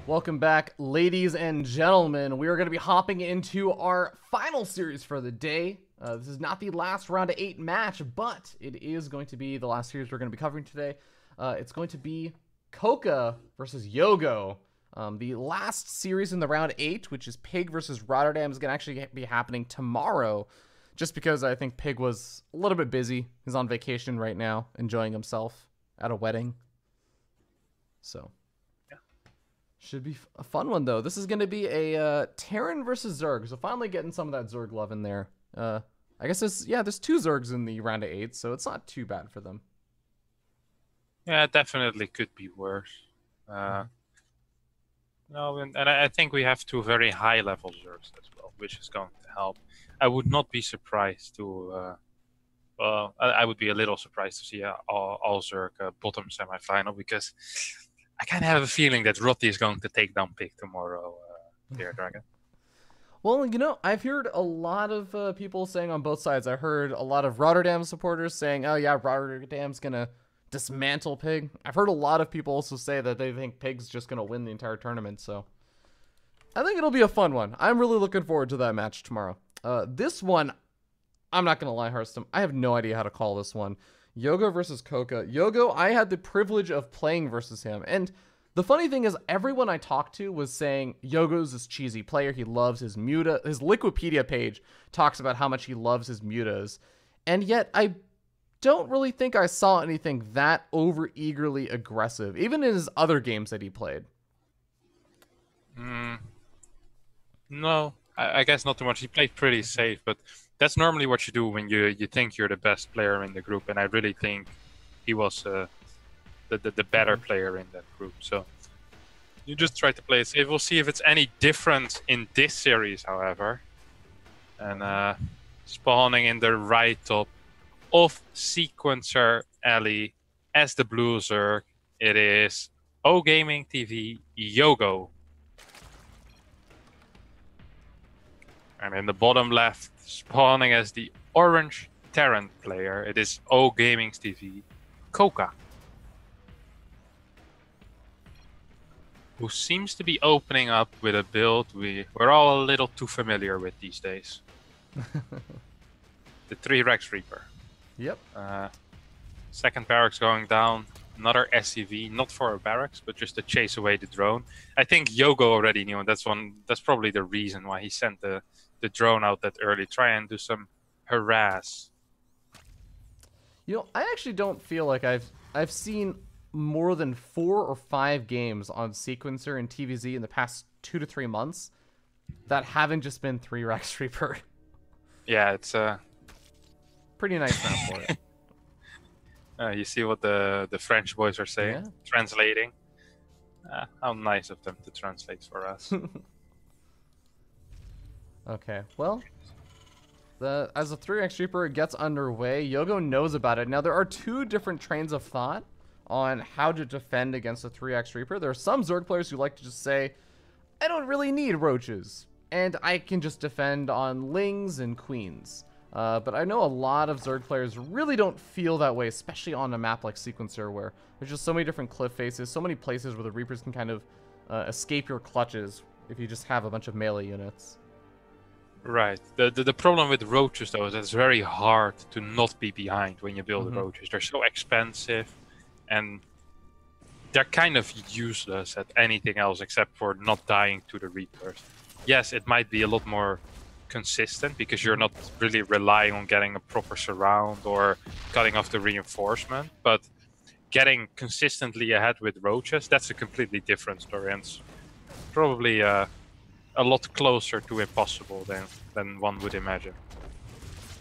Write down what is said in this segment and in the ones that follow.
Welcome back, ladies and gentlemen. We are going to be hopping into our final series for the day. This is not the last round of 8 match, but it is going to be the last series we're going to be covering today. It's going to be Koka versus YoGo. The last series in the round 8, which is Pig versus Rotterdam, is going to actually be happening tomorrow, just because I think Pig was a little bit busy. He's on vacation right now, enjoying himself at a wedding. So... should be a fun one, though. This is going to be a Terran versus Zerg. So finally getting some of that Zerg love in there. I guess there's 2 Zergs in the round of 8, so it's not too bad for them. Yeah, it definitely could be worse. No, and I think we have 2 very high-level Zergs as well, which is going to help. I would not be surprised to... well, I would be a little surprised to see all Zerg bottom semifinal, because... I kind of have a feeling that Rotti is going to take down Pig tomorrow, dear Dragon. Well, you know, I've heard a lot of people saying on both sides. I heard a lot of Rotterdam supporters saying, oh yeah, Rotterdam's going to dismantle Pig. I've heard a lot of people also say that they think Pig's just going to win the entire tournament, so... I think it'll be a fun one. I'm really looking forward to that match tomorrow. This one, I'm not going to lie, Harstem, I have no idea how to call this one. YoGo versus Koka. YoGo, I had the privilege of playing versus him. And the funny thing is, everyone I talked to was saying YoGo's this cheesy player. He loves his muta. His Liquipedia page talks about how much he loves his mutas. And yet, I don't really think I saw anything that over-eagerly aggressive, even in his other games that he played. No, I guess not too much. He played pretty safe, but... that's normally what you do when you think you're the best player in the group, and I really think he was the better player in that group. So you just try to play it safe. We'll see if it's any different in this series, however. And spawning in the right top of Sequencer Alley as the blue Zerg, it is O Gaming TV YoGo. And in the bottom left, spawning as the orange Terran player, it is O Gaming TV Koka, who seems to be opening up with a build we're all a little too familiar with these days. The 3 Rex Reaper. Yep. Second barracks going down. Another SCV, not for a barracks, but just to chase away the drone. I think YoGo already knew, and that's probably the reason why he sent the drone out that early. Try and do some harass. You know, I actually don't feel like I've seen more than 4 or 5 games on Sequencer and TVZ in the past 2 to 3 months that haven't just been 3 Rex Reaper. Yeah, it's pretty nice map for it. You see what the French boys are saying, Yeah. Translating. How nice of them to translate for us. Okay, well, as the 3X Reaper gets underway, YoGo knows about it. Now, there are 2 different trains of thought on how to defend against the 3X Reaper. There are some Zerg players who like to just say, I don't really need roaches, and I can just defend on lings and queens. But I know a lot of Zerg players really don't feel that way, especially on a map like Sequencer, where there's just so many different cliff faces, so many places where the Reapers can kind of escape your clutches if you just have a bunch of melee units. Right. The problem with roaches, though, is that it's very hard to not be behind when you build roaches. They're so expensive, and they're kind of useless at anything else except for not dying to the Reapers. Yes, it might be a lot more consistent because you're not really relying on getting a proper surround or cutting off the reinforcement, but getting consistently ahead with roaches, that's a completely different story, and it's probably a lot closer to impossible than one would imagine.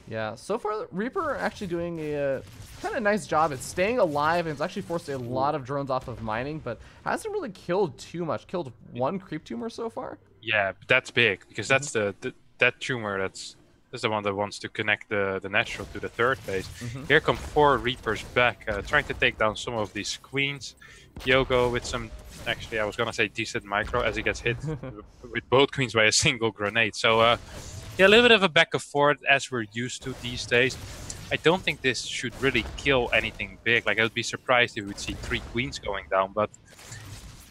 Yeah, so far Reaper are actually doing a kind of nice job at staying alive, and it's actually forced a lot of drones off of mining, but hasn't really killed too much. Killed 1 creep tumor so far. Yeah, but that's big because that's that tumor that's the one that wants to connect the natural to the 3rd base. Here come 4 Reapers back, trying to take down some of these queens. YoGo with some, actually I was gonna say decent micro, as he gets hit with both queens by a single grenade. So yeah, a little bit of a back and forth as we're used to these days. I don't think this should really kill anything big. Like, I would be surprised if we would see 3 queens going down, but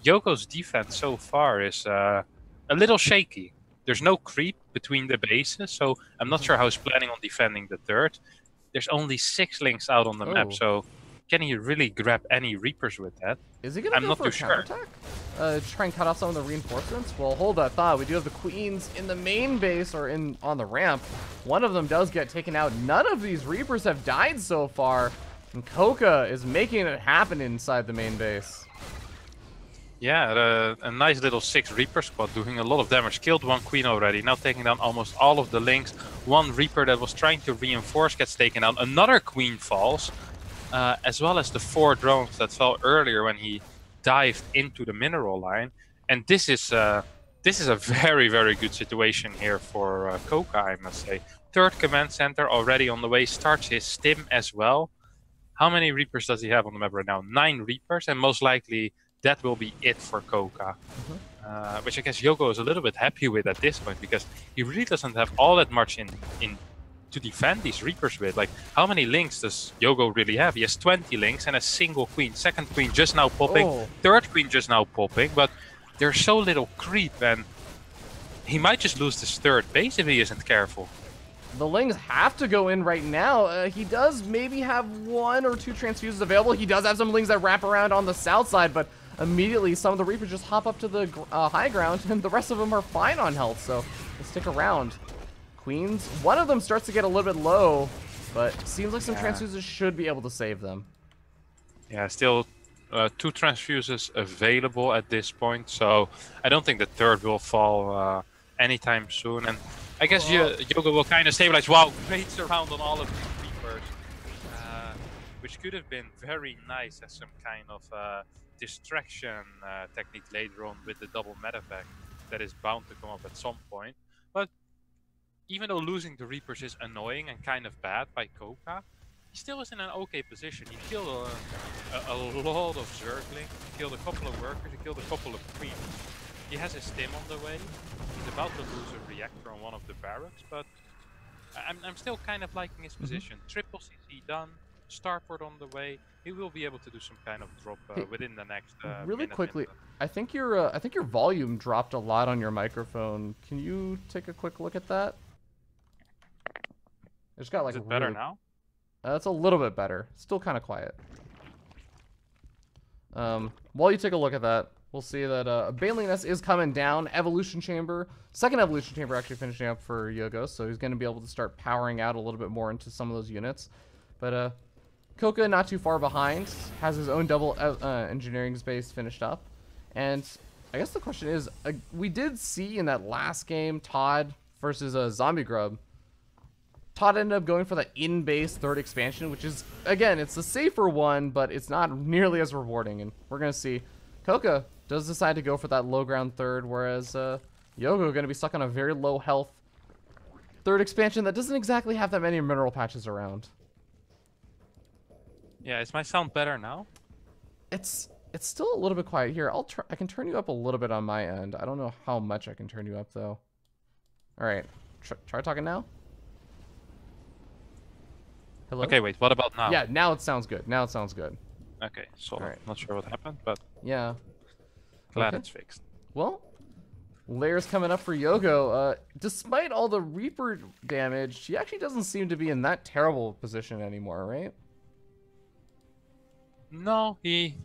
YoGo's defense so far is a little shaky. There's no creep between the bases, so I'm not sure how he's planning on defending the third. There's only 6 links out on the map, so can he really grab any Reapers with that? Is he gonna go for a counterattack? Try and cut off some of the reinforcements? Well, hold that thought. We do have the queens in the main base or on the ramp. One of them does get taken out. None of these Reapers have died so far, and Koka is making it happen inside the main base. Yeah, a nice little 6 Reaper squad doing a lot of damage. Killed 1 queen already, now taking down almost all of the links. 1 Reaper that was trying to reinforce gets taken out. Another queen falls, as well as the 4 drones that fell earlier when he dived into the mineral line. And this is a very, very good situation here for Koka, I must say. 3rd command center already on the way, starts his stim as well. How many Reapers does he have on the map right now? 9 Reapers, and most likely that will be it for Koka. Which I guess YoGo is a little bit happy with at this point, because he really doesn't have all that much in to defend these Reapers with. Like, how many links does YoGo really have? He has 20 links and a single queen. 2nd queen just now popping, 3rd queen just now popping, but there's so little creep, and he might just lose this 3rd base if he isn't careful. The Lings have to go in right now. He does maybe have 1 or 2 transfuses available. He does have some Lings that wrap around on the south side, but immediately some of the Reapers just hop up to the high ground, and the rest of them are fine on health, so they stick around. Queens, one of them starts to get a little bit low, but seems like some transfuses should be able to save them. Yeah, still 2 transfuses available at this point, so I don't think the 3rd will fall anytime soon. And I guess YoGo will kind of stabilize. Wow, great surround on all of these Reapers, which could have been very nice as some kind of distraction technique later on with the double medevac that is bound to come up at some point. But even though losing the Reapers is annoying and kind of bad by Koka, he still is in an okay position. He killed a lot of Zerglings, he killed a couple of workers, he killed a couple of queens. He has a stim on the way. He's about to lose a reactor on one of the barracks, but I'm still kind of liking his position. Triple CC done, starport on the way. He will be able to do some kind of drop within the next really quickly. I think your volume dropped a lot on your microphone. Can you take a quick look at that? It's got like. Is it better now? It's a little bit better. Still kind of quiet. While you take a look at that, we'll see that Baneling Nest is coming down. Evolution Chamber, 2nd Evolution Chamber actually finishing up for YoGo, so he's going to be able to start powering out a little bit more into some of those units. But Koka not too far behind, has his own double engineering space finished up. And I guess the question is, we did see in that last game, Todd versus Zombie Grub, Todd ended up going for the in-base 3rd expansion, which is, again, it's the safer one, but it's not nearly as rewarding. And we're going to see Koka does decide to go for that low ground 3rd, whereas YoGo going to be stuck on a very low health 3rd expansion that doesn't exactly have that many mineral patches around. Yeah, is my sound better now? It's still a little bit quiet here. I can turn you up a little bit on my end. I don't know how much I can turn you up though. All right, try talking now. Hello? Okay, wait, what about now? Yeah, now it sounds good. Now it sounds good. Okay, so not sure what happened, but yeah, glad it's fixed. Well, layers coming up for YoGo. Despite all the Reaper damage, he actually doesn't seem to be in that terrible position anymore, right? No,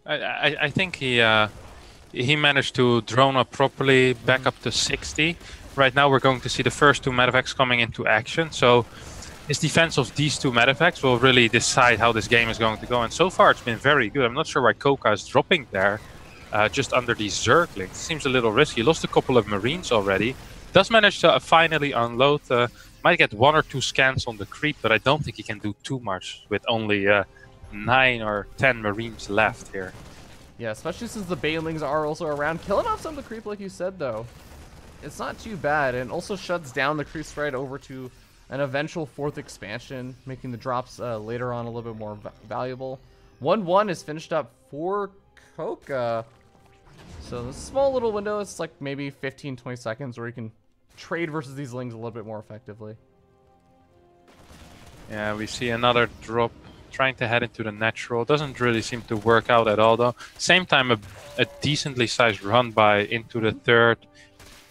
I think he managed to drone up properly, back up to 60. Right now we're going to see the first 2 medevacs coming into action, so his defense of these 2 medevacs will really decide how this game is going to go, and so far it's been very good. I'm not sure why Koka is dropping there, just under these Zerglings. Seems a little risky. He lost a couple of Marines already. Does manage to finally unload. Might get 1 or 2 scans on the creep, but I don't think he can do too much with only 9 or 10 Marines left here. Yeah, especially since the Banelings are also around. Killing off some of the creep, like you said, though, it's not too bad, and also shuts down the creep spread over to an eventual 4th expansion, making the drops later on a little bit more valuable. 1-1 is finished up for Koka. So this small little window, it's like maybe 15-20 seconds where you can trade versus these Lings a little bit more effectively. Yeah, we see another drop trying to head into the natural. Doesn't really seem to work out at all, though. Same time, a decently sized run by into the third.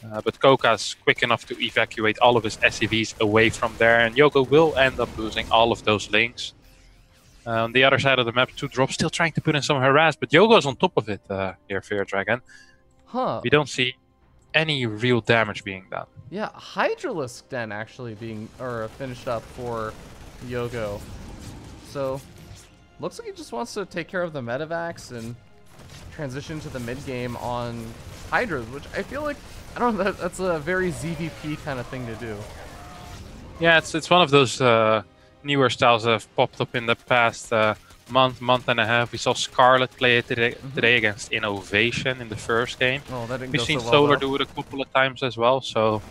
But Koka's quick enough to evacuate all of his SCVs away from there, and YoGo will end up losing all of those links. On the other side of the map, 2 drops, still trying to put in some harass, but YoGo's on top of it here, Fear Dragon. Huh. We don't see any real damage being done. Yeah, Hydralisk then actually being finished up for YoGo. So, looks like he just wants to take care of the Medivacs and transition to the mid game on Hydras, which I feel like, I don't know, that's a very ZvP kind of thing to do. Yeah, it's one of those newer styles that have popped up in the past month and a half. We saw Scarlet play it today against Innovation in the first game. Oh, that didn't We've go seen so well, Solar though. do it a couple of times as well, so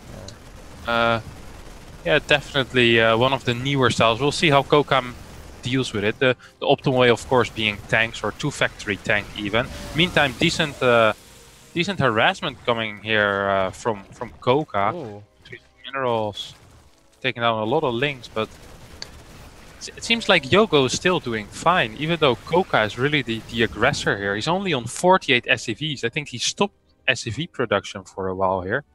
yeah, definitely one of the newer styles. We'll see how Koka deals with it. The optimal way, of course, being tanks or 2-factory tank even. Meantime, decent harassment coming here from Koka. Oh. Minerals taking down a lot of links, but it seems like YoGo is still doing fine, even though Koka is really the aggressor here. He's only on 48 SCVs. I think he stopped SCV production for a while here.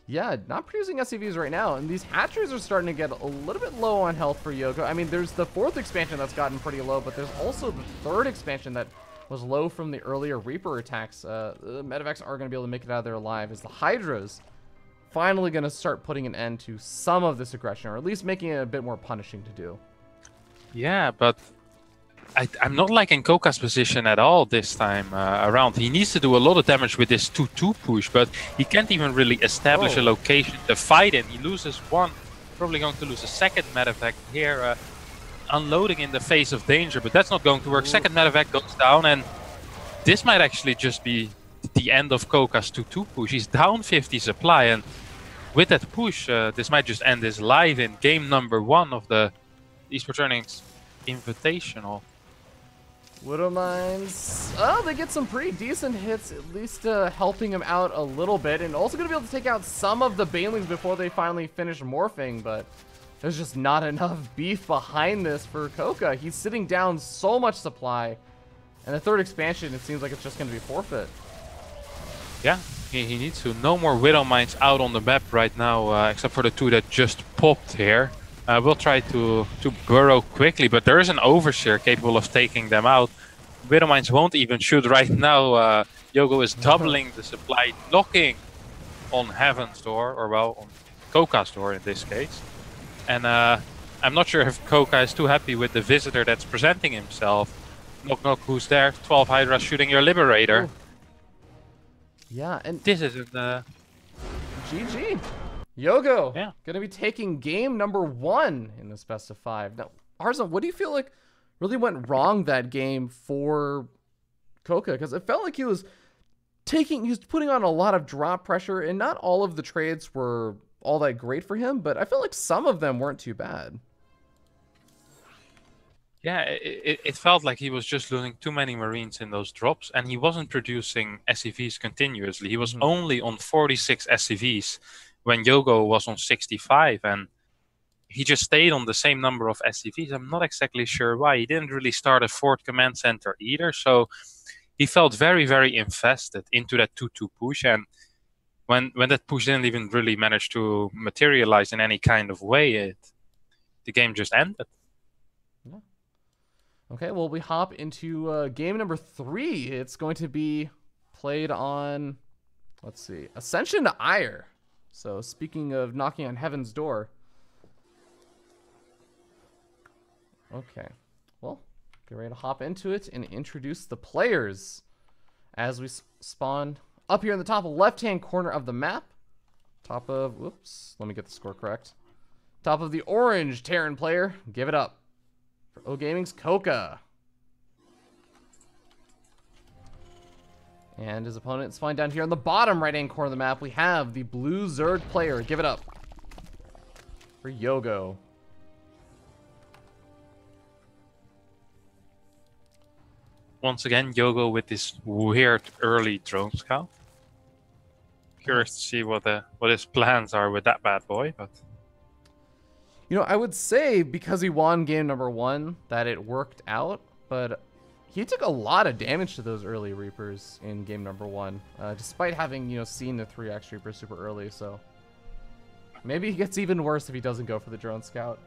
Yeah, not producing SCVs right now, and these hatcheries are starting to get a little bit low on health for YoGo. I mean, there's the 4th expansion that's gotten pretty low, but there's also the 3rd expansion that was low from the earlier Reaper attacks. The Medivacs are going to be able to make it out of there alive, as the Hydras finally going to start putting an end to some of this aggression, or at least making it a bit more punishing to do. Yeah, but I'm not liking Koka's position at all this time around. He needs to do a lot of damage with this 2-2 push, but he can't even really establish a location to fight in. He loses one, probably going to lose a second medevac here, unloading in the face of danger, but that's not going to work. Second medevac goes down, and this might actually just be the end of Koka's 2-2 push. He's down 50 supply, and with that push, this might just end his life in game number 1 of the EsportsEarnings Invitational. Widow Mines, oh, they get some pretty decent hits, at least helping him out a little bit, and also going to be able to take out some of the Banelings before they finally finish morphing, but there's just not enough beef behind this for Koka. He's sitting down so much supply, and the 3rd expansion, it seems like it's just going to be forfeit. Yeah, he needs to. No more Widow Mines out on the map right now, except for the 2 that just popped here. We'll try to burrow quickly, but there is an Overseer capable of taking them out. Widow Mines won't even shoot right now. YoGo is doubling the supply, knocking on Heaven's door, or well, on Koka's door in this case. And I'm not sure if Koka is too happy with the visitor that's presenting himself. Knock knock, who's there? 12 Hydra shooting your Liberator. Ooh. Yeah, and this isn't GG. YoGo, yeah, gonna be taking game number 1 in this best of 5. Now, Harstem, what do you feel like really went wrong that game for Koka? Because it felt like he was putting on a lot of drop pressure, and not all of the trades were all that great for him, but I felt like some of them weren't too bad. Yeah, it felt like he was just losing too many Marines in those drops, and he wasn't producing SCVs continuously. He was only on 46 SCVs when YoGo was on 65, and he just stayed on the same number of SCVs. I'm not exactly sure why. He didn't really start a 4th command center either, so he felt very, very invested into that 2-2 push, and when that push didn't even really manage to materialize in any kind of way, the game just ended. Yeah. Okay, well, we hop into game number 3. It's going to be played on, let's see, Ascension to Ire. So speaking of knocking on Heaven's door. Okay, well, get ready to hop into it and introduce the players as we spawn up here in the top left-hand corner of the map. Top of, whoops, let me get the score correct. Top of the orange Terran player, give it up for O Gaming's Koka. And his opponent is flying down here on the bottom right-hand corner of the map. We have the blue Zerg player. Give it up for YoGo. Once again, YoGo with this weird early drone scout. Curious to see what his plans are with that bad boy, but You know, I would say because he won game number 1 that it worked out, but he took a lot of damage to those early Reapers in game number 1, despite having, you know, seen the 3x Reaper super early, so maybe it gets even worse if he doesn't go for the drone scout.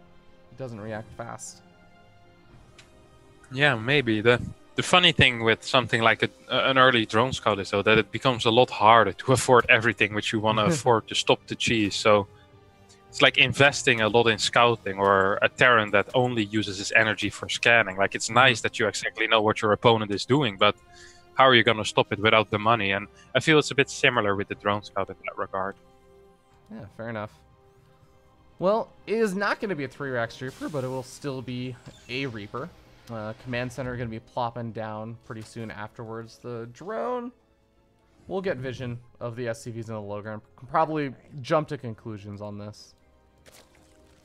He doesn't react fast. Yeah, maybe. The funny thing with something like an early drone scout is though that it becomes a lot harder to afford everything which you want to afford to stop the cheese. So it's like investing a lot in scouting or a Terran that only uses his energy for scanning. Like, it's nice that you exactly know what your opponent is doing, but how are you going to stop it without the money? And I feel it's a bit similar with the drone scout in that regard. Yeah, fair enough. Well, it is not going to be a 3x Reaper, but it will still be a Reaper. Command center going to be plopping down pretty soon afterwards. The drone will get vision of the SCVs in the low ground. Can probably jump to conclusions on this.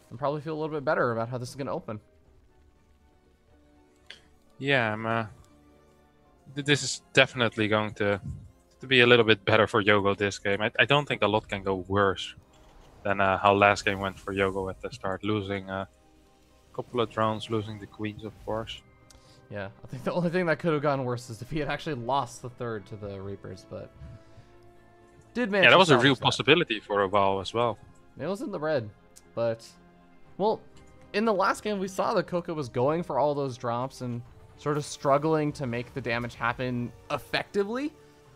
And probably feel a little bit better about how this is going to open. Yeah, this is definitely going to be a little bit better for YoGo this game. I don't think a lot can go worse than how last game went for YoGo at the start. Losing a couple of drones, losing the queens, of course. Yeah, I think the only thing that could have gone worse is if he had actually lost the third to the Reapers, but did manage. Yeah, that was a real that possibility for a while as well. It was in the red, but well, in the last game we saw that Koka was going for all those drops and sort of struggling to make the damage happen effectively.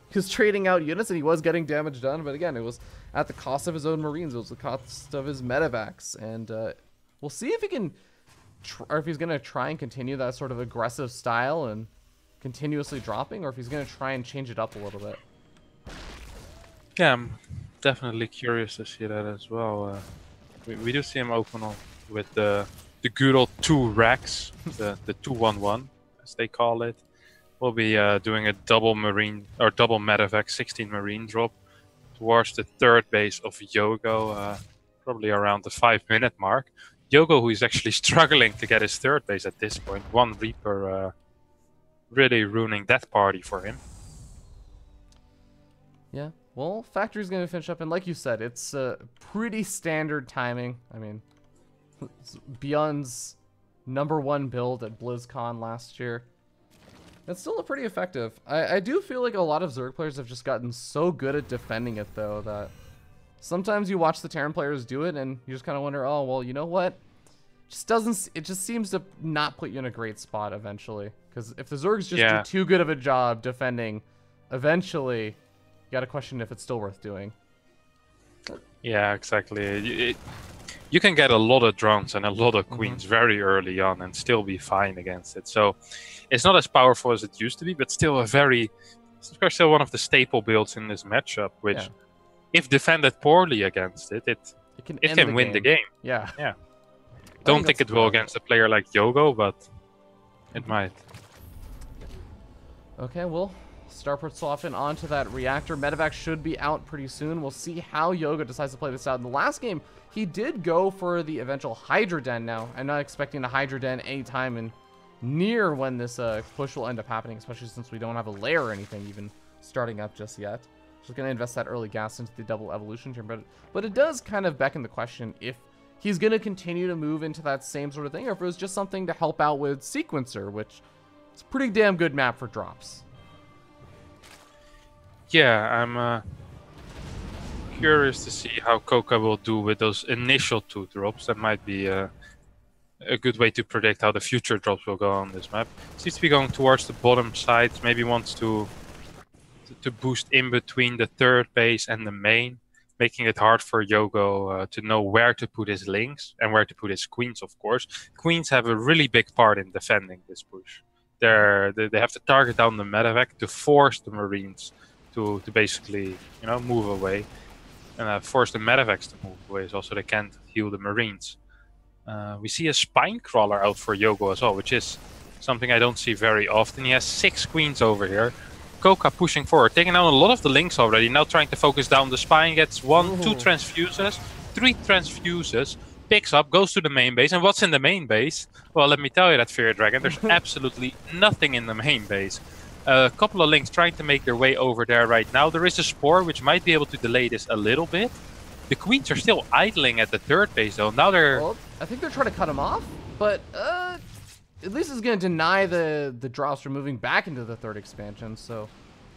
He was trading out units and he was getting damage done, but again, it was at the cost of his own Marines. It was the cost of his medevacs, and we'll see if he can, or if he's going to try and continue that sort of aggressive style and continuously dropping, or if he's going to try and change it up a little bit. Yeah, I'm definitely curious to see that as well. We do see him open on with the good old 2 racks, the 2-1-1 as they call it. We'll be doing a double Marine or double medevac 16 Marine drop towards the third base of YoGo, probably around the 5-minute mark. YoGo, who is actually struggling to get his third base at this point. 1 Reaper really ruining that party for him. Yeah, well, Factory's going to finish up, and like you said, it's pretty standard timing. I mean, Beyond's #1 build at BlizzCon last year. It's still pretty effective. I do feel like a lot of Zerg players have just gotten so good at defending it, though, that sometimes you watch the Terran players do it, and you just kind of wonder, oh, well, you know what? It just seems to not put you in a great spot eventually. Because if the Zergs just do too good of a job defending, eventually, you got to question if it's still worth doing. Yeah, exactly. You can get a lot of drones and a lot of queens very early on and still be fine against it. So it's not as powerful as it used to be, but still still one of the staple builds in this matchup, which, if defended poorly against it, it can win the game. Yeah. Yeah. Don't think it will against a player like YoGo, but it might. Okay, well, Starport soften onto that reactor. Medevac should be out pretty soon. We'll see how YoGo decides to play this out. In the last game, he did go for the eventual Hydra Den now. I'm not expecting the Hydra Den anytime in near when this push will end up happening, especially since we don't have a lair or anything even starting up just yet. Just going to invest that early gas into the double evolution turn, but it does kind of beckon the question if he's going to continue to move into that same sort of thing, or if it was just something to help out with Sequencer, which is a pretty damn good map for drops. Yeah, I'm curious to see how Koka will do with those initial 2 drops. That might be a good way to predict how the future drops will go on this map. Seems to be going towards the bottom side. Maybe wants to boost in between the third base and the main, making it hard for YoGo to know where to put his links and where to put his queens, of course. Queens have a really big part in defending this push. They have to target down the medevac to force the Marines to basically, move away. And force the medevacs to move away so they can't heal the Marines. We see a spine crawler out for YoGo as well, which is something I don't see very often. He has 6 queens over here. Koka pushing forward, taking down a lot of the links already. Now trying to focus down the spine, gets 1, 2 transfuses, 3 transfuses, picks up, goes to the main base. And what's in the main base? Well, let me tell you that, Fear Dragon, there's absolutely nothing in the main base. A couple of links trying to make their way over there right now. There is a Spore, which might be able to delay this a little bit. The queens are still idling at the third base though. Now they're... Well, I think they're trying to cut him off, but at least it's going to deny the drops from moving back into the third expansion, so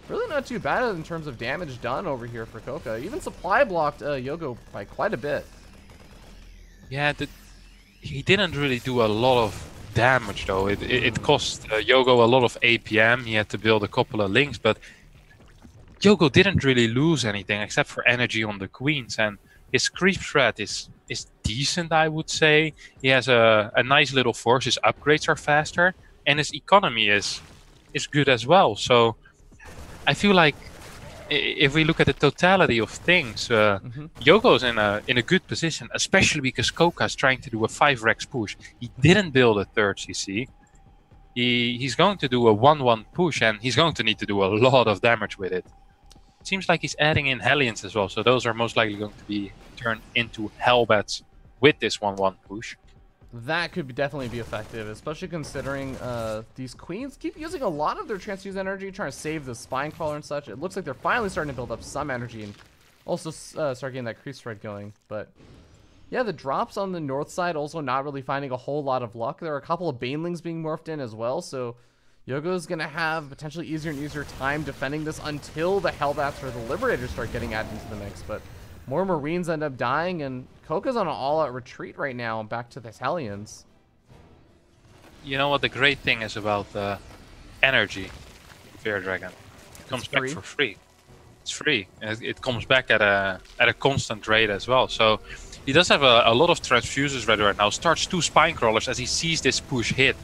really not too bad in terms of damage done over here for Koka. Even supply blocked YoGo by quite a bit. Yeah, he didn't really do a lot of damage though. It cost YoGo a lot of APM. He had to build a couple of links, but YoGo didn't really lose anything except for energy on the queens, and his creep threat is decent, I would say. He has a nice little force. His upgrades are faster, and his economy is good as well. So I feel like if we look at the totality of things, YoGo's in a good position, especially because Koka is trying to do a 5 Rex push. He didn't build a third CC. He's going to do a 1-1 push, and he's going to need to do a lot of damage with it. Seems like he's adding in Hellions as well, so those are most likely going to be turned into Hellbats with this 1-1 push. That could definitely be effective, especially considering these queens keep using a lot of their transfuse energy, trying to save the spine crawler and such. It looks like they're finally starting to build up some energy and also start getting that creep thread going. But yeah, the drops on the north side also not really finding a whole lot of luck. There are a couple of banelings being morphed in as well, so YoGo's going to have potentially easier and easier time defending this until the Hellbats or the Liberators start getting added into the mix. But more Marines end up dying, and Koka's on an all-out retreat right now back to the Hellions. You know what the great thing is about energy, Fear Dragon? It comes back for free. It's free, and it comes back at a constant rate as well. So he does have a lot of transfuses ready right now. Starts 2 spine crawlers as he sees this push hit.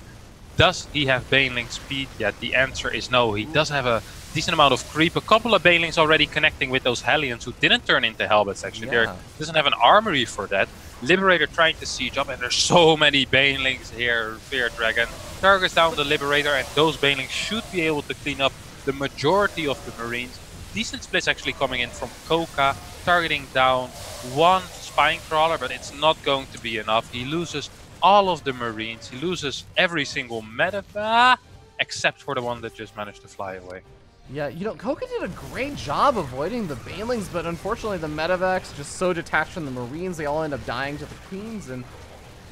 Does he have Baneling speed yet? The answer is no. He does have a decent amount of creep. A couple of Banelings already connecting with those Hellions who didn't turn into Hellbats actually. There doesn't have an armory for that. Liberator trying to siege up, and there's so many Banelings here. Fear Dragon targets down the Liberator, and those Banelings should be able to clean up the majority of the Marines. Decent splits actually coming in from Koka, targeting down 1 spine crawler, but it's not going to be enough. He loses all of the Marines. He loses every single medevac, except for the one that just managed to fly away. Yeah, you know, Koka did a great job avoiding the Banelings, but unfortunately the medevacs just so detached from the Marines, they all end up dying to the Queens, and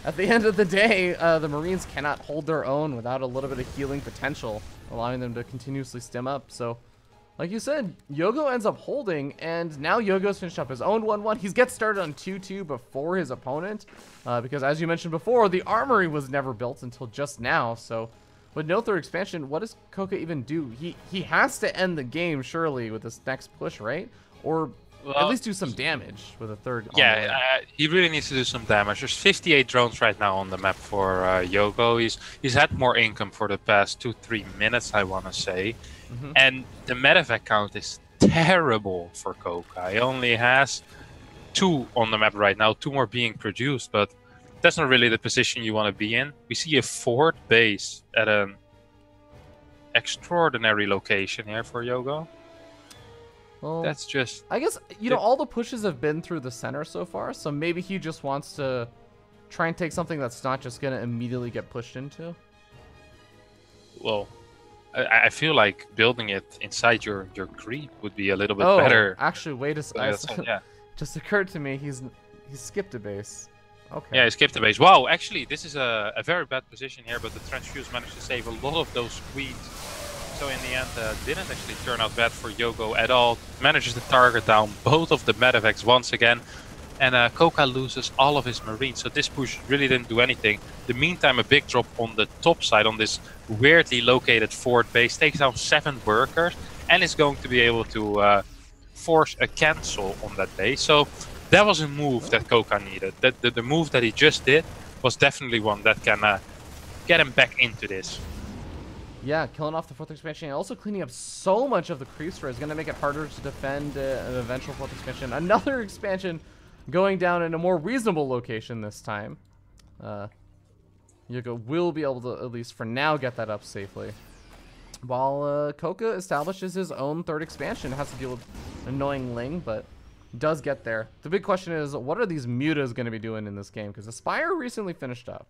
at the end of the day, the Marines cannot hold their own without a little bit of healing potential, allowing them to continuously stem up. So, like you said, YoGo ends up holding, and now YoGo's finished up his own 1-1. He gets started on 2-2 before his opponent, because as you mentioned before, the armory was never built until just now. So with no third expansion, what does Koka even do? He has to end the game, surely, with this next push, right? Or at least do some damage with a third. Yeah, he really needs to do some damage. There's 58 drones right now on the map for YoGo. He's had more income for the past 2-3 minutes, I want to say. And the medevac count is terrible for Koka. He only has 2 on the map right now, 2 more being produced, but that's not really the position you want to be in. We see a 4th base at an extraordinary location here for YoGo. Well, that's just... I guess, you know, all the pushes have been through the center so far, so maybe he just wants to try and take something that's not just going to immediately get pushed into. Well, I feel like building it inside your creep would be a little bit better. Actually, wait a second. Yeah. Just occurred to me, he's skipped a base. Okay. Yeah, he skipped a base. Wow, actually, this is a very bad position here, but the transfuse managed to save a lot of those queens. So in the end, didn't actually turn out bad for YoGo at all. Manages to target down both of the medevacs once again. And Koka loses all of his Marines, so this push really didn't do anything. In the meantime, a big drop on the top side on this weirdly located 4th base takes down 7 workers and is going to be able to force a cancel on that base. So that was a move that Koka needed. The move that he just did was definitely one that can get him back into this. Yeah, killing off the 4th expansion and also cleaning up so much of the creeps is going to make it harder to defend an eventual 4th expansion. Another expansion going down in a more reasonable location this time. YoGo will be able to, at least for now, get that up safely. While Koka establishes his own 3rd expansion, has to deal with an annoying Ling, but does get there. The big question is, what are these mutas going to be doing in this game? Because the Spire recently finished up.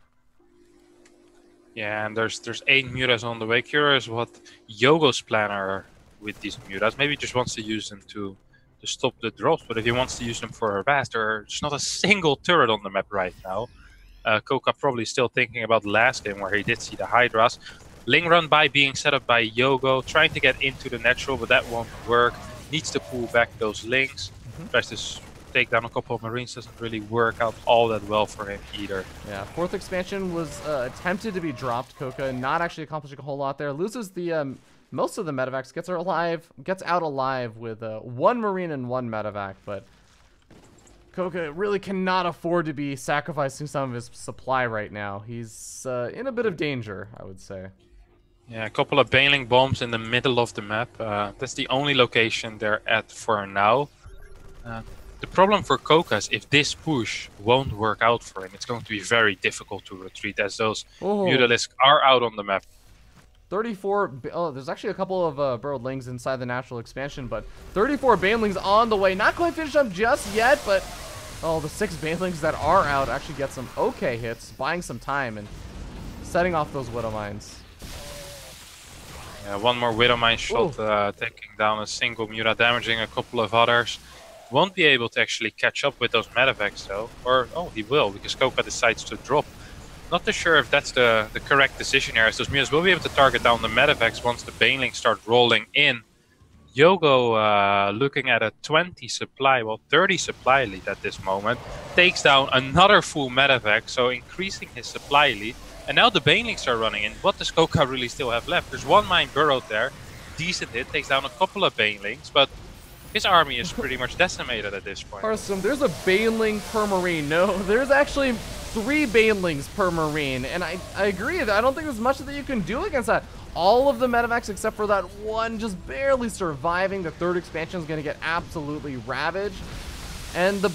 Yeah, and there's 8 mutas on the way. Curious what YoGo's plan are with these mutas. Maybe he just wants to use them to to stop the drops, but if he wants to use them for harass, there's not a single turret on the map right now. Koka probably still thinking about the last game where he did see the Hydras. Ling run by being set up by YoGo, trying to get into the natural, but that won't work. Needs to pull back those Lings. Tries to take down a couple of Marines, doesn't really work out all that well for him either. Yeah, fourth expansion was attempted to be dropped. Koka not actually accomplishing a whole lot there. Loses the most of the medevacs, gets out alive with 1 Marine and 1 medevac, but Koka really cannot afford to be sacrificing some of his supply right now. He's in a bit of danger, I would say. Yeah, a couple of bailing bombs in the middle of the map. That's the only location they're at for now. The problem for Koka is if this push won't work out for him, it's going to be very difficult to retreat as those Mutalisks are out on the map. 34, oh, there's actually a couple of burrowed lings inside the natural expansion, but 34 banelings on the way. Not quite finished up just yet, but oh, the 6 banelings that are out actually get some okay hits, buying some time and setting off those Widow Mines. Yeah, one more Widow Mine shot, taking down a single Muta, damaging a couple of others. Won't be able to actually catch up with those medevacs though, or oh, he will, because Koka decides to drop. Not too sure if that's the correct decision here, as those Mutas will be able to target down the medevacs once the banelings start rolling in. YoGo looking at a 20 supply, well 30 supply lead at this moment, takes down another full medevac, so increasing his supply lead. And now the banelings are running in. What does Koka really still have left? There's 1 mine burrowed there, decent hit, takes down a couple of banelings, but his army is pretty much decimated at this point. Harstem, there's a baneling per Marine. No, there's actually 3 banelings per Marine, and I agree. I don't think there's much that you can do against that. All of the medevacs except for that one just barely surviving. The 3rd expansion is going to get absolutely ravaged. And the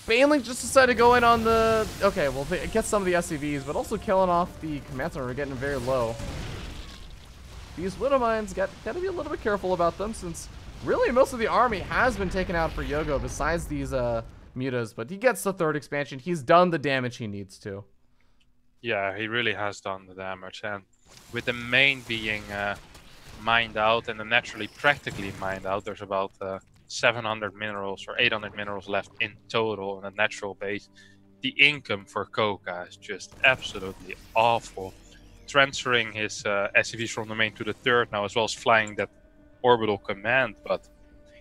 banelings just decided to go in on the... Okay, well, it gets some of the SCVs, but also killing off the commentator. We're getting very low. These Widow Mines, gotta be a little bit careful about them, since really most of the army has been taken out for YoGo besides these Mutas. But he gets the 3rd expansion. He's done the damage he needs to. Yeah, he really has done the damage, and with the main being mined out and the naturally practically mined out, there's about 700 minerals or 800 minerals left in total on a natural base. The income for Koka is just absolutely awful. Transferring his SCVs from the main to the 3rd now, as well as flying that orbital command, but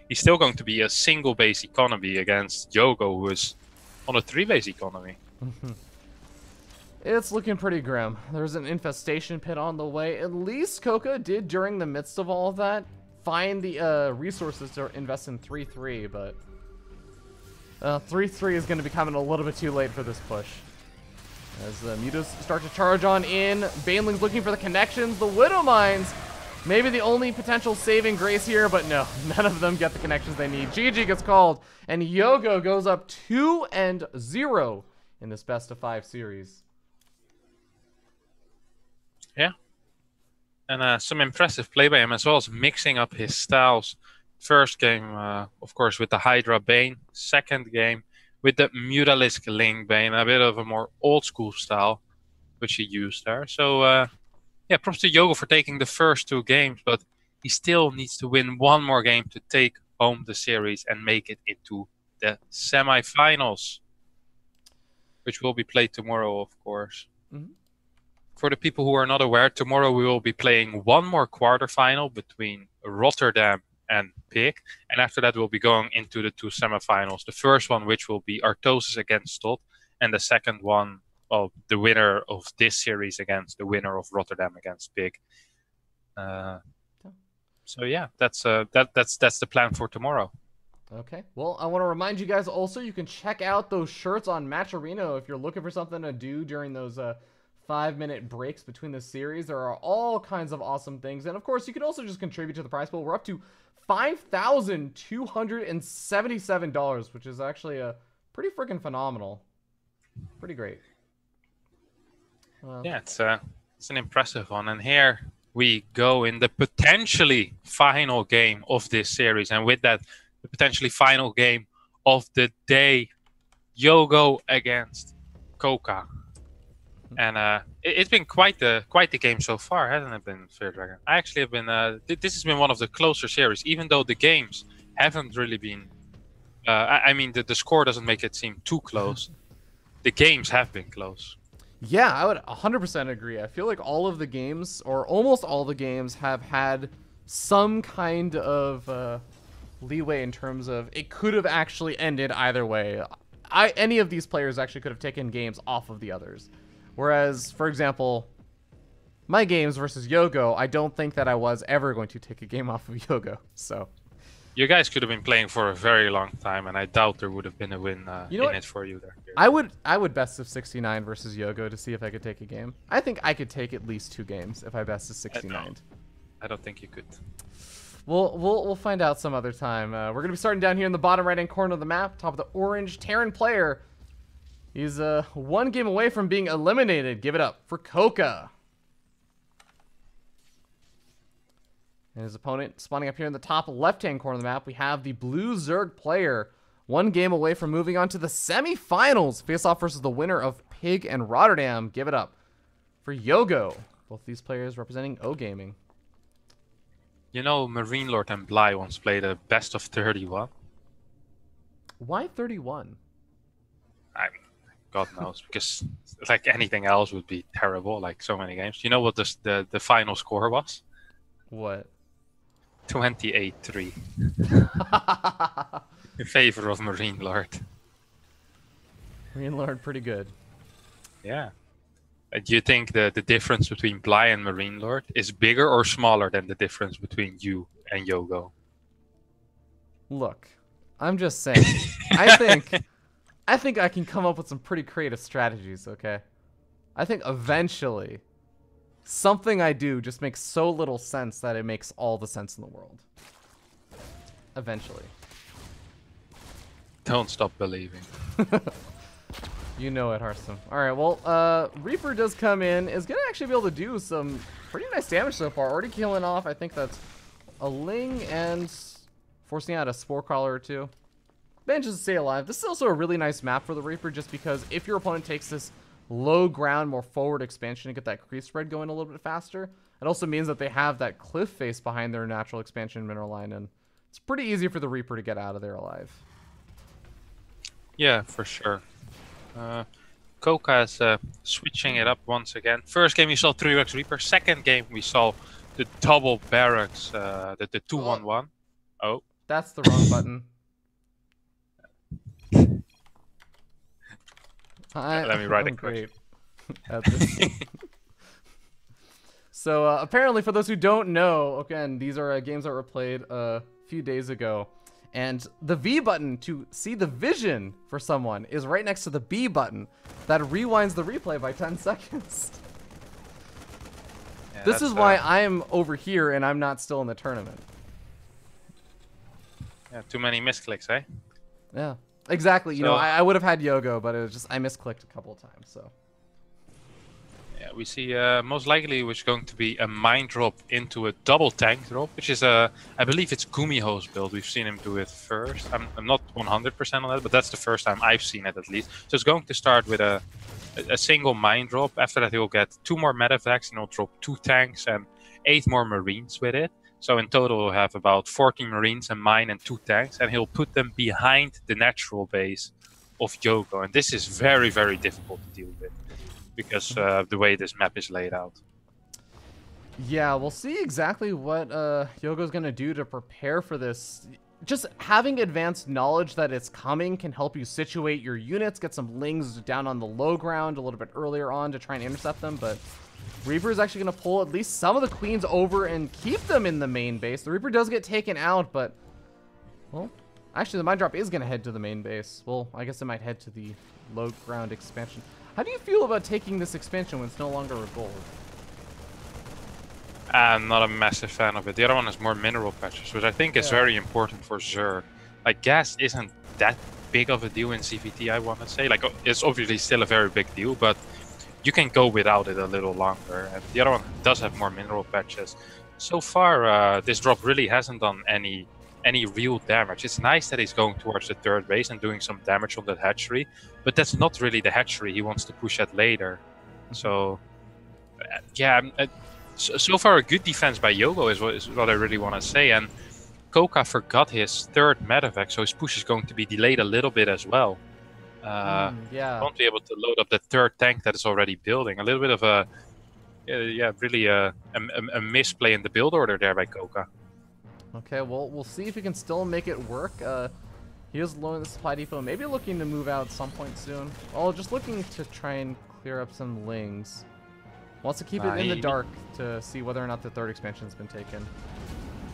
he's still going to be a single base economy against YoGo, who is on a 3-base economy. It's looking pretty grim. There's an infestation pit on the way. At least Koka did, during the midst of all of that, find the resources to invest in 3-3, but 3-3 is going to be coming a little bit too late for this push. As the Mutas start to charge on in, Baneling's looking for the connections. The Widow Mines, maybe the only potential saving grace here, but no, none of them get the connections they need. GG gets called, and YoGo goes up 2-0 in this best-of-5 series. Yeah. And some impressive play by him, as well as mixing up his styles. First game, of course, with the Hydra Bane. Second game with the Mutalisk Ling Bane. A bit of a more old-school style, which he used there. So, yeah, props to YoGo for taking the first 2 games, but he still needs to win 1 more game to take home the series and make it into the semifinals, which will be played tomorrow, of course. For the people who are not aware, tomorrow we will be playing 1 more quarterfinal between Rotterdam and Pig, and after that we'll be going into the 2 semifinals. The first one, which will be Artosis against Stott, and the second one, well, the winner of this series against the winner of Rotterdam against Pig. So yeah, that's the plan for tomorrow. Okay, well, I want to remind you guys also, you can check out those shirts on Match Arena if you're looking for something to do during those 5-minute breaks between the series. There are all kinds of awesome things, and of course, you can also just contribute to the prize pool. We're up to $5,277, which is actually a pretty freaking phenomenal. Pretty great. Yeah, it's an impressive one, and here we go in the potentially final game of this series, and with that, the potentially final game of the day, YoGo against Koka. And it's been quite the game so far, hasn't it been, Fair Dragon? I actually have been. This has been one of the closer series, even though the games haven't really been. I mean, the score doesn't make it seem too close. The games have been close. Yeah, I would 100% agree. I feel like all of the games, or almost all the games, have had some kind of leeway in terms of it could have actually ended either way. Any of these players actually could have taken games off of the others. Whereas, for example, my games versus YoGo, I don't think that I was ever going to take a game off of YoGo. So you guys could have been playing for a very long time, and I doubt there would have been a win in it for you there. I would best of 69 versus YoGo to see if I could take a game. I think I could take at least 2 games if I best of 69. I don't think you could. We'll find out some other time. We're gonna be starting down here in the bottom right hand corner of the map, top of the orange Terran player. He's 1 game away from being eliminated. Give it up for Koka. And his opponent spawning up here in the top left-hand corner of the map, we have the blue Zerg player. 1 game away from moving on to the semifinals. Face off versus the winner of Pig and Rotterdam. Give it up for YoGo. Both these players representing O Gaming. You know, Marine Lord and Bly once played a best of 31. Why 31? God knows, because like anything else would be terrible, like so many games. You know what the final score was? What? 28-3 in favor of Marine Lord. Marine Lord, pretty good. Yeah. Do you think the difference between Bly and Marine Lord is bigger or smaller than the difference between you and YoGo? Look, I'm just saying. I think I can come up with some pretty creative strategies, okay? I think eventually something I do just makes so little sense that it makes all the sense in the world. Eventually. Don't stop believing. You know it, Harstem. Alright, well, Reaper does come in. Is going to actually be able to do some pretty nice damage so far. Already killing off, I think that's a Ling and forcing out a Spore Crawler or 2. Manages to stay alive. This is also a really nice map for the Reaper just because if your opponent takes this low ground, more forward expansion to get that creep spread going a little bit faster, it also means that they have that cliff face behind their natural expansion mineral line, and it's pretty easy for the Reaper to get out of there alive. Yeah, for sure. Koka is switching it up once again. First game we saw 3x Reaper. Second game we saw the double barracks, the 2-1-1. Oh. That's the wrong button. Let me write it great at this. So apparently, for those who don't know, again, these are games that were played a few days ago. And the V button to see the vision for someone is right next to the B button that rewinds the replay by 10 seconds. Yeah, this is why I'm over here and I'm not still in the tournament. Yeah, too many misclicks, eh? Yeah, exactly. You know, I would have had YoGo, but it was just I misclicked a couple of times. So. Yeah, we see most likely it's going to be a mine drop into a double tank drop, which is I believe it's Gumiho's build. We've seen him do it first. I'm not 100% on that, but that's the first time I've seen it at least. So it's going to start with a single mine drop. After that, he'll get 2 more medevacs, and he'll drop 2 tanks and 8 more marines with it. So in total, we'll have about 14 marines, a mine, and 2 tanks, and he'll put them behind the natural base of YoGo. And this is very, very difficult to deal with, because of the way this map is laid out. Yeah, we'll see exactly what YoGo's going to do to prepare for this. Just having advanced knowledge that it's coming can help you situate your units, get some Lings down on the low ground a little bit earlier on to try and intercept them, but Reaper is actually going to pull at least some of the Queens over and keep them in the main base. The Reaper does get taken out, but, well, actually the mine drop is going to head to the main base. Well, I guess it might head to the low ground expansion. How do you feel about taking this expansion when it's no longer a gold? I'm not a massive fan of it. The other one has more mineral patches, which I think is very important for Xur. Like, gas isn't that big of a deal in ZvT, I want to say. Like, it's obviously still a very big deal, but you can go without it a little longer. And the other one does have more mineral patches. So far, this drop really hasn't done any real damage. It's nice that he's going towards the third base and doing some damage on that hatchery, but that's not really the hatchery he wants to push at later. So, yeah, so far a good defense by YoGo is what I really want to say. And Koka forgot his third medevac, so his push is going to be delayed a little bit as well. Yeah. Won't be able to load up the third tank that is already building. A little bit of a, really a misplay in the build order there by Koka. Okay, well, we'll see if he can still make it work. He is low in the supply depot, maybe looking to move out at some point soon. Oh, just looking to try and clear up some lings. Wants to keep it in the dark to see whether or not the third expansion's been taken.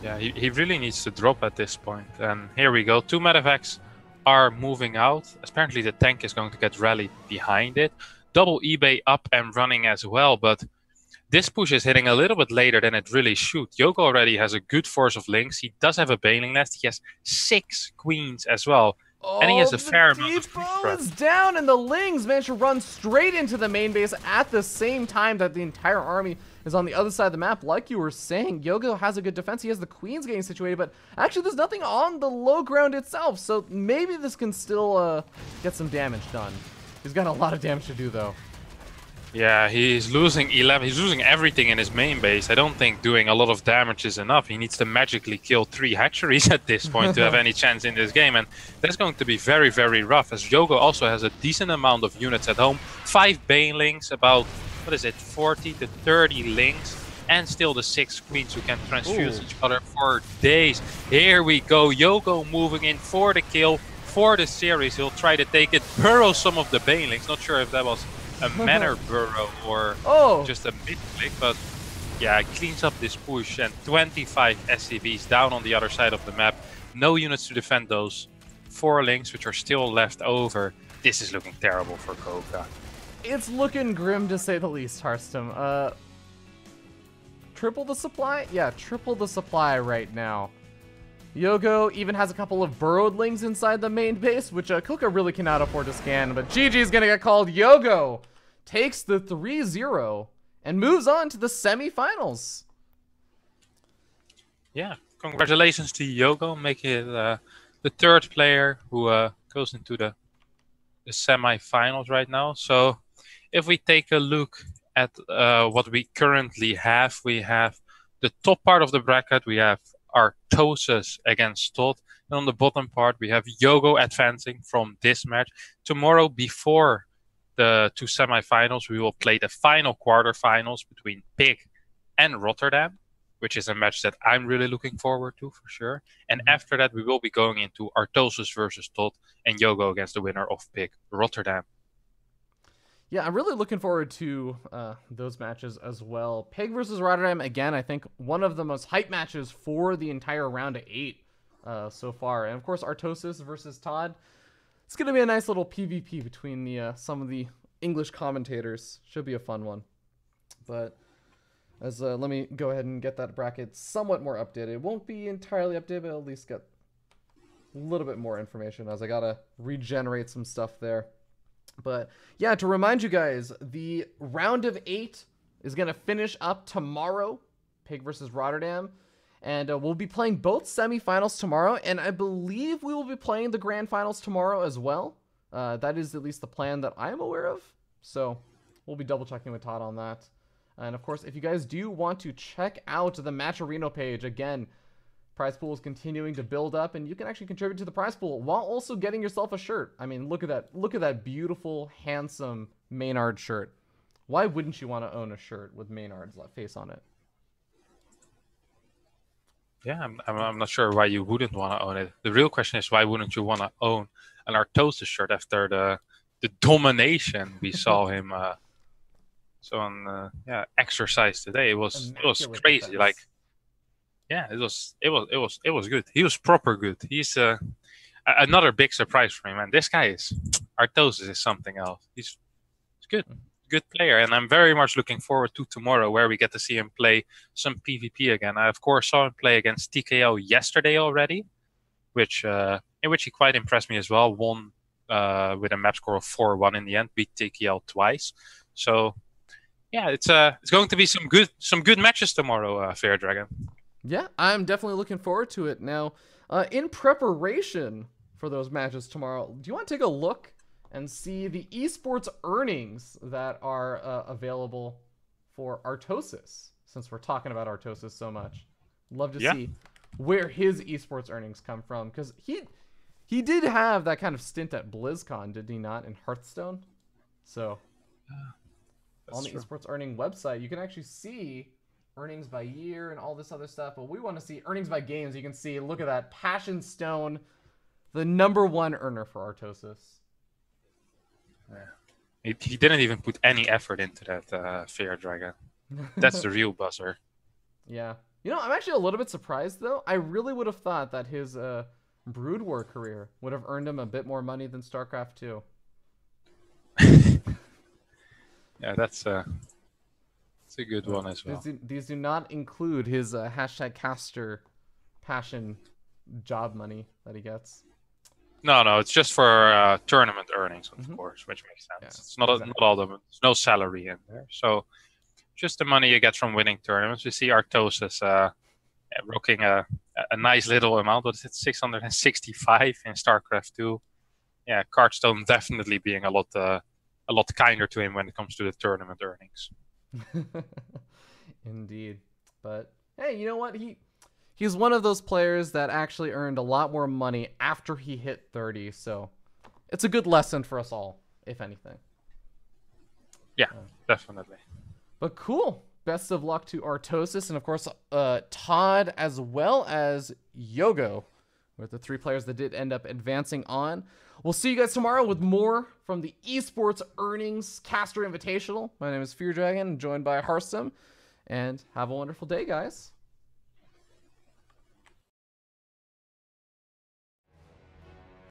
Yeah, he really needs to drop at this point. And here we go. 2 medevacs are moving out. Apparently the tank is going to get rallied behind it. Double eBay up and running as well, but this push is hitting a little bit later than it really should. YoGo already has a good force of links. He does have a bailing nest. He has 6 queens as well. Oh, and he has a fair amount of depot is down, and the Lings managed to run straight into the main base at the same time that the entire army is on the other side of the map. Like you were saying, YoGo has a good defense. He has the queens getting situated, but actually there's nothing on the low ground itself, so maybe this can still get some damage done. He's got a lot of damage to do, though. Yeah, he's losing 11. He's losing everything in his main base. I don't think doing a lot of damage is enough. He needs to magically kill 3 hatcheries at this point to have any chance in this game. And that's going to be very, very rough, as YoGo also has a decent amount of units at home. 5 banelings, about, 40 to 30 lings. And still the 6 queens who can transfuse each other for days. Here we go. YoGo moving in for the kill, for the series. He'll try to take it, burrow some of the banelings. Not sure if that was a manor burrow or just a mid-click, but yeah, it cleans up this push, and 25 SCVs down on the other side of the map. No units to defend those 4 links which are still left over. This is looking terrible for Koka. It's looking grim to say the least, Harstem. Triple the supply? Yeah, triple the supply right now. YoGo even has a couple of burrowed lings inside the main base, which Koka really cannot afford to scan, but GG's gonna get called. YoGo takes the 3-0 and moves on to the semifinals. Yeah, congratulations to YoGo, making it the 3rd player who goes into the semifinals right now. So if we take a look at what we currently have, we have the top part of the bracket, we have Artosis against Todd. And on the bottom part, we have YoGo advancing from this match. Tomorrow, before the 2 semifinals, we will play the final quarterfinals between Pig and Rotterdam, which is a match that I'm really looking forward to for sure. And after that, we will be going into Artosis versus Todd and YoGo against the winner of Pig Rotterdam. Yeah, I'm really looking forward to those matches as well. Pig versus Rotterdam, again, I think one of the most hype matches for the entire round of 8 so far. And of course, Artosis versus Todd. It's going to be a nice little PvP between the some of the English commentators. Should be a fun one. But as let me go ahead and get that bracket somewhat more updated. It won't be entirely updated, but at least get a little bit more information, as I got to regenerate some stuff there. But yeah, to remind you guys, the round of 8 is going to finish up tomorrow, Pig versus Rotterdam. And we'll be playing both semifinals tomorrow, and I believe we will be playing the grand finals tomorrow as well. That is at least the plan that I'm aware of. So we'll be double checking with Todd on that. And of course, if you guys do want to check out the Matcherino page, again, prize pool is continuing to build up, and you can actually contribute to the prize pool while also getting yourself a shirt. I mean, look at that. Look at that beautiful, handsome Maynard shirt. Why wouldn't you want to own a shirt with Maynard's face on it? Yeah, I'm not sure why you wouldn't want to own it. The real question is, why wouldn't you want to own an Artosis shirt after the domination we saw him exercise today? It was crazy. Defense. Like, yeah, it was good. He was proper good. He's another big surprise for him, and this guy is Artosis is something else. He's good. Good player, and I'm very much looking forward to tomorrow, where we get to see him play some PvP again. I of course saw him play against TKO yesterday already, in which he quite impressed me as well. Won with a map score of 4-1 in the end, beat TKO twice. So yeah, it's going to be some good matches tomorrow, Fair Dragon. Yeah, I'm definitely looking forward to it. Now, in preparation for those matches tomorrow, do you want to take a look and see the esports earnings that are available for Artosis, since we're talking about Artosis so much? Love to see where his esports earnings come from, because he did have that kind of stint at BlizzCon, did he not, in Hearthstone? So on the esports earning website, you can actually see earnings by year and all this other stuff, but we want to see earnings by games. You can see, look at that, Passion Stone, the #1 earner for Artosis. Yeah. He didn't even put any effort into that Fear Dragon. That's the real buzzer. Yeah. You know, I'm actually a little bit surprised, though. I really would have thought that his Brood War career would have earned him a bit more money than StarCraft 2. Yeah, that's a good one as well. These do not include his #caster Passion job money that he gets. No, it's just for tournament earnings, of course, which makes sense. Yeah, it's not all of them. There's no salary in there, so just the money you get from winning tournaments. We see Artosis rocking a nice little amount. What is it, 665 in StarCraft 2? Yeah, Cardstone definitely being a lot kinder to him when it comes to the tournament earnings. Indeed, but hey, you know what? He's one of those players that actually earned a lot more money after he hit 30, so it's a good lesson for us all, if anything. Yeah, definitely. But cool. Best of luck to Artosis, and of course Todd, as well as YoGo, were the 3 players that did end up advancing on. We'll see you guys tomorrow with more from the Esports Earnings Caster Invitational. My name is Fear Dragon, joined by Harstem, and have a wonderful day, guys.